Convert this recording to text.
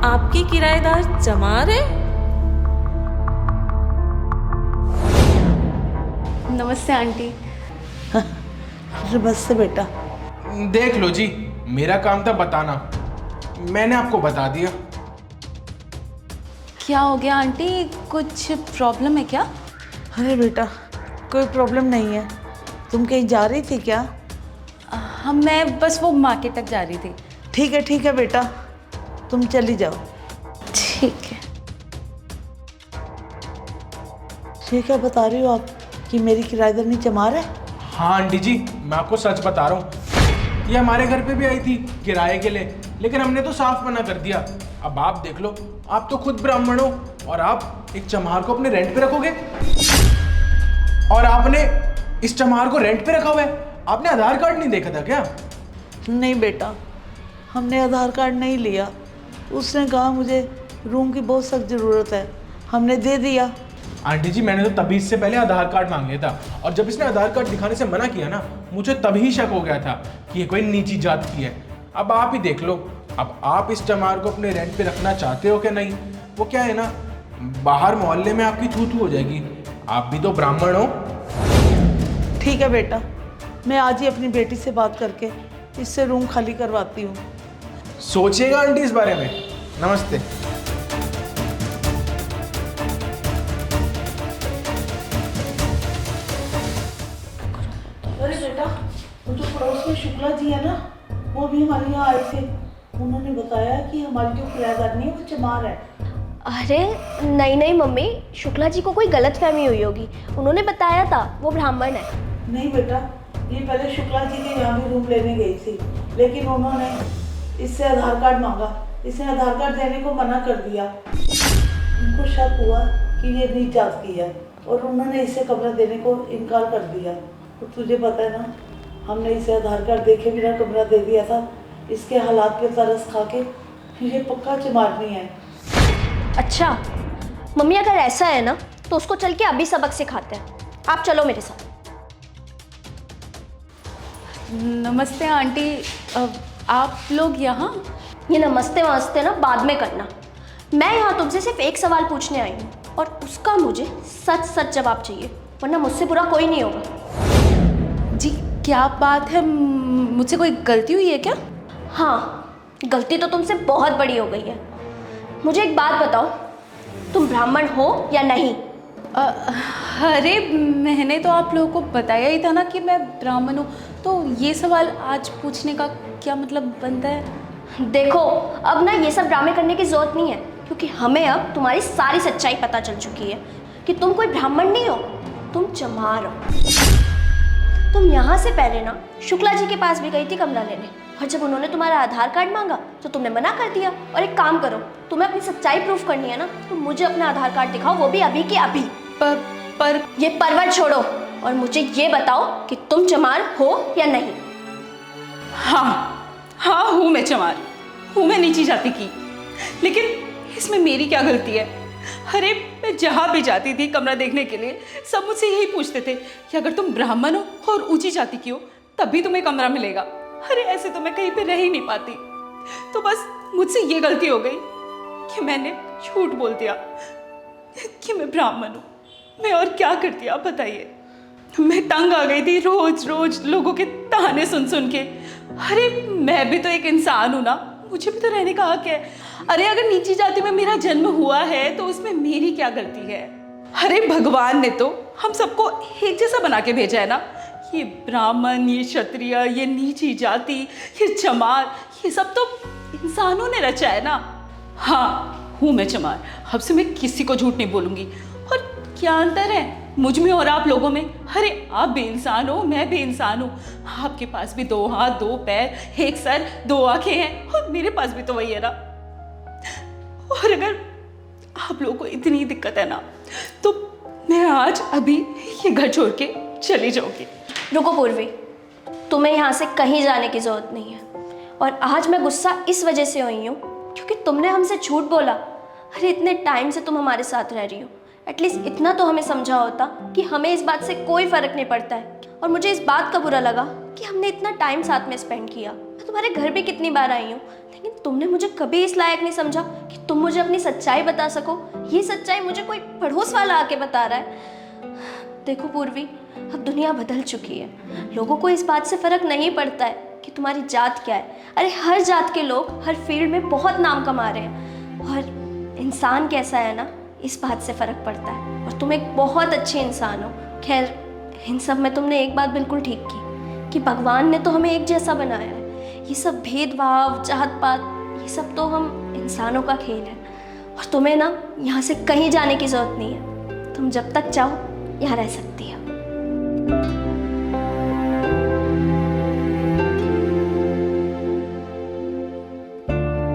आपकी किराएदार चमार है? नमस्ते आंटी। अरे बस से बेटा। देख लो जी, मेरा काम था बताना, मैंने आपको बता दिया। क्या हो गया आंटी, कुछ प्रॉब्लम है क्या? अरे बेटा कोई प्रॉब्लम नहीं है। तुम कहीं जा रही थी क्या? हम मैं बस वो मार्केट तक जा रही थी। ठीक है बेटा, तुम चली जाओ। ठीक है। ये क्या बता रही हो आप कि मेरी किराएदारनी चमार है? हाँ आंटी जी, मैं आपको सच बता रहा हूँ। ये हमारे घर पे भी आई थी किराए के लिए, लेकिन हमने तो साफ मना कर दिया। अब आप देख लो, आप तो खुद ब्राह्मण हो और आप एक चमार को अपने रेंट पे रखोगे? और आपने इस चमार को रेंट पे रखा हुआ है, आपने आधार कार्ड नहीं देखा था क्या? नहीं बेटा, हमने आधार कार्ड नहीं लिया। उसने कहा मुझे रूम की बहुत सख्त ज़रूरत है, हमने दे दिया। आंटी जी, मैंने तो तभी इससे पहले आधार कार्ड मांग लिया था, और जब इसने आधार कार्ड दिखाने से मना किया ना, मुझे तभी शक हो गया था कि ये कोई नीची जात की है। अब आप ही देख लो, अब आप इस चमार को अपने रेंट पे रखना चाहते हो क्या? नहीं, वो क्या है ना, बाहर मोहल्ले में आपकी थू थू हो जाएगी। आप भी तो ब्राह्मण हो। ठीक है बेटा, मैं आज ही अपनी बेटी से बात करके इससे रूम खाली करवाती हूँ। सोचिएगा आंटी इस बारे में। नमस्ते। अरे बेटा, वो जो पड़ोस में शुक्ला जी है ना, वो भी हमारे यहाँ आए थे। उन्होंने बताया कि हमारी जो किराएदारनी है वो चमार है। अरे नहीं मम्मी, शुक्ला जी को कोई गलतफहमी हुई होगी। उन्होंने बताया था वो ब्राह्मण है। नहीं बेटा, ये पहले शुक्ला जी के यहाँ भी रूम लेने गई थी, लेकिन उन्होंने इससे आधार कार्ड मांगा। इसने आधार कार्ड देने को मना कर दिया। उनको शक हुआ कि ये नीच जात की है और उन्होंने इसे कमरा देने को इनकार कर दिया। तो तुझे पता है ना, हमने इसे आधार कार्ड देखे बिना कमरा दे दिया था। इसके हालात पे तरस खा के ये पक्का चमारनी है। अच्छा मम्मी, अगर ऐसा है ना तो उसको चल के अभी सबक सिखाते हैं। आप चलो मेरे साथ। नमस्ते आंटी, आप लोग यहाँ? ये नमस्ते वमस्ते ना बाद में करना। मैं यहाँ तुमसे सिर्फ एक सवाल पूछने आई हूँ और उसका मुझे सच सच जवाब चाहिए, वरना मुझसे बुरा कोई नहीं होगा। जी क्या बात है, मुझसे कोई गलती हुई है क्या? हाँ, गलती तो तुमसे बहुत बड़ी हो गई है। मुझे एक बात बताओ, तुम ब्राह्मण हो या नहीं? अरे मैंने तो आप लोगों को बताया ही था ना कि मैं ब्राह्मण हूँ, तो ये सवाल आज पूछने का क्या मतलब बनता है? देखो, अब ना ये सब ड्रामे करने की जरूरत नहीं है, क्योंकि हमें अब तुम्हारी सारी सच्चाई पता चल चुकी है कि तुम कोई ब्राह्मण नहीं हो, तुम चमार हो। तुम यहाँ से पहले ना शुक्ला जी के पास भी गई थी कमरा लेने, और जब उन्होंने तुम्हारा आधार कार्ड मांगा तो तुमने मना कर दिया। और एक काम करो, तुम्हें अपनी सच्चाई प्रूफ करनी है ना, तो मुझे अपना आधार कार्ड दिखाओ, वो भी अभी के अभी। पर ये परवर छोड़ो और मुझे ये बताओ कि तुम चमार हो या नहीं। हाँ हूँ मैं चमार, हूँ मैं नीची जाति की, लेकिन इसमें मेरी क्या गलती है? अरे मैं जहाँ भी जाती थी कमरा देखने के लिए, सब मुझसे यही पूछते थे कि अगर तुम ब्राह्मण हो और ऊंची जाति की हो तभी तुम्हें कमरा मिलेगा। अरे ऐसे तो मैं कहीं पे रह ही नहीं पाती। तो बस मुझसे ये गलती हो गई कि मैंने झूठ बोल दिया कि मैं ब्राह्मण हूँ। मैं और क्या करती आप बताइए। मैं तंग आ गई थी रोज रोज लोगों के ताने सुन सुन के। अरे मैं भी तो एक इंसान हूँ ना, मुझे भी तो रहने का हक है। अरे अगर नीची जाति में मेरा जन्म हुआ है तो उसमें मेरी क्या गलती है? अरे भगवान ने तो हम सबको एक जैसा बना के भेजा है ना। ये ब्राह्मण, ये क्षत्रिय, ये नीची जाति, ये चमार, ये सब तो इंसानों ने रचा है ना। हाँ हूँ मैं चमार, अब से मैं किसी को झूठ नहीं बोलूँगी। और क्या अंतर है मुझ में और आप लोगों में? अरे आप भी इंसान हो, मैं भी इंसान हूँ। आपके पास भी 2 हाथ 2 पैर, 1 सर 2 आंखें हैं, और मेरे पास भी तो वही है ना। और अगर आप लोगों को इतनी दिक्कत है ना, तो मैं आज अभी ये घर छोड़ के चली जाऊंगी। रुको पूर्वी, तुम्हें यहाँ से कहीं जाने की जरूरत नहीं है। और आज मैं गुस्सा इस वजह से हुई हूँ क्योंकि तुमने हमसे झूठ बोला। अरे इतने टाइम से तुम हमारे साथ रह रही हो, एटलीस्ट इतना तो हमें समझा होता कि हमें इस बात से कोई फर्क नहीं पड़ता है। और मुझे इस बात का बुरा लगा कि हमने इतना टाइम साथ में स्पेंड किया। मैं तुम्हारे घर भी कितनी बार आई हूँ, लेकिन तुमने मुझे कभी इस लायक नहीं समझा कि तुम मुझे अपनी सच्चाई बता सको। ये सच्चाई मुझे कोई पड़ोस वाला आके बता रहा है। देखो पूर्वी, अब दुनिया बदल चुकी है। लोगों को इस बात से फर्क नहीं पड़ता है कि तुम्हारी जात क्या है। अरे हर जात के लोग हर फील्ड में बहुत नाम कमा रहे हैं, और इंसान कैसा है ना, इस बात से फ़र्क पड़ता है। और तुम एक बहुत अच्छे इंसान हो। खैर, इन सब में तुमने एक बात बिल्कुल ठीक की कि भगवान ने तो हमें एक जैसा बनाया है। ये सब भेदभाव, जात पात, ये सब तो हम इंसानों का खेल है। और तुम्हें ना यहाँ से कहीं जाने की ज़रूरत नहीं है। तुम जब तक चाहो यहाँ रह सकती हो।